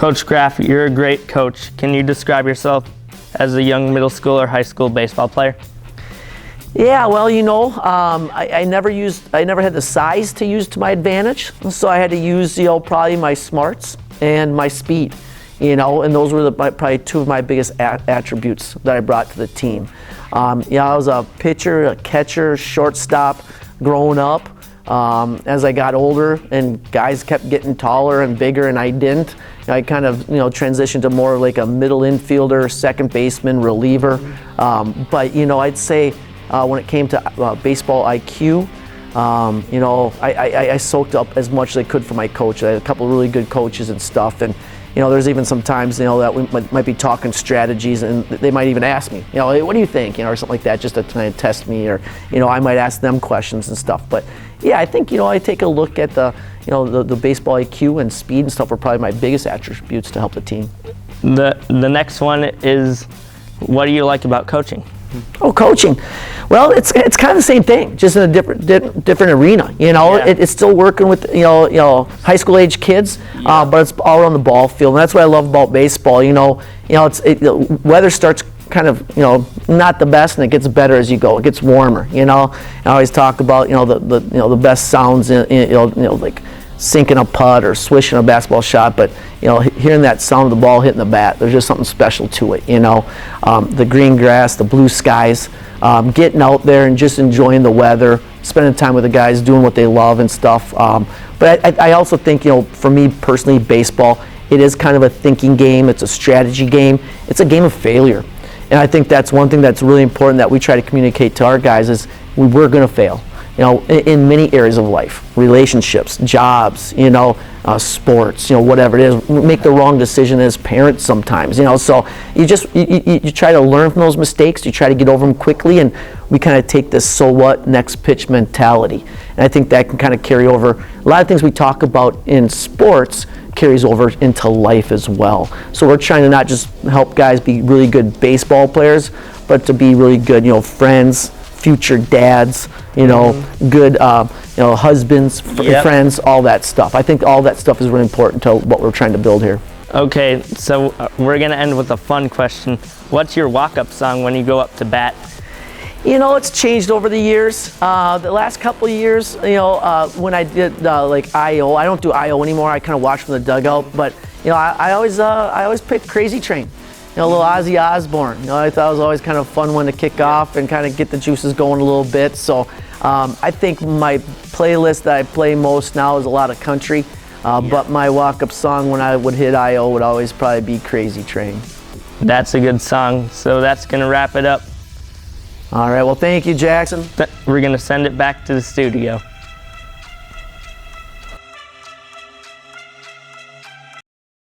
Coach Graff, you're a great coach. Can you describe yourself as a young middle school or high school baseball player? Yeah, well, I never had the size to use to my advantage, so I had to use, probably my smarts and my speed, and those were probably two of my biggest attributes that I brought to the team. I was a pitcher, a catcher, shortstop growing up. As I got older and guys kept getting taller and bigger and I didn't, I kind of, transitioned to more like a middle infielder, second baseman, reliever. But, I'd say when it came to baseball IQ, I soaked up as much as I could from my coach. I had a couple of really good coaches and stuff. And, there's even some times, that we might be talking strategies and they might even ask me, hey, what do you think, or something like that, just to kind of test me, or, I might ask them questions and stuff. But yeah, I think, I take a look at the baseball IQ and speed and stuff are probably my biggest attributes to help the team. The next one is, what do you like about coaching? Oh, coaching. Well, it's kind of the same thing, just in a different arena. Yeah. It's still working with high school age kids, Yeah. but it's all around the ball field, and that's what I love about baseball. The weather starts kind of not the best, and it gets better as you go. It gets warmer. I always talk about the best sounds like sinking a putt or swishing a basketball shot, but hearing that sound of the ball hitting the bat, there's just something special to it. The green grass, the blue skies, getting out there and just enjoying the weather, spending time with the guys, doing what they love and stuff. But I also think, for me personally, baseball, it is kind of a thinking game. It's a strategy game. It's a game of failure. And I think that's one thing that's really important that we try to communicate to our guys is we're going to fail. In many areas of life, relationships, jobs, sports, whatever it is. We make the wrong decision as parents sometimes, so you try to learn from those mistakes, you try to get over them quickly, and we kind of take this so what, next pitch mentality. And I think that can kind of carry over. A lot of things we talk about in sports carries over into life as well. So we're trying to not just help guys be really good baseball players, but to be really good, friends, future dads, good, husbands, friends, all that stuff. I think all that stuff is really important to what we're trying to build here. Okay, so we're going to end with a fun question. What's your walk-up song when you go up to bat? It's changed over the years. The last couple of years, when I did like IO, I don't do IO anymore. I kind of watch from the dugout, but I always pick Crazy Train. A little Ozzy Osbourne. I thought it was always kind of a fun one to kick off and kind of get the juices going a little bit. So I think my playlist that I play most now is a lot of country, but my walk-up song when I would hit IO would always probably be Crazy Train. That's a good song. So that's going to wrap it up. All right, well, thank you, Jackson. We're going to send it back to the studio.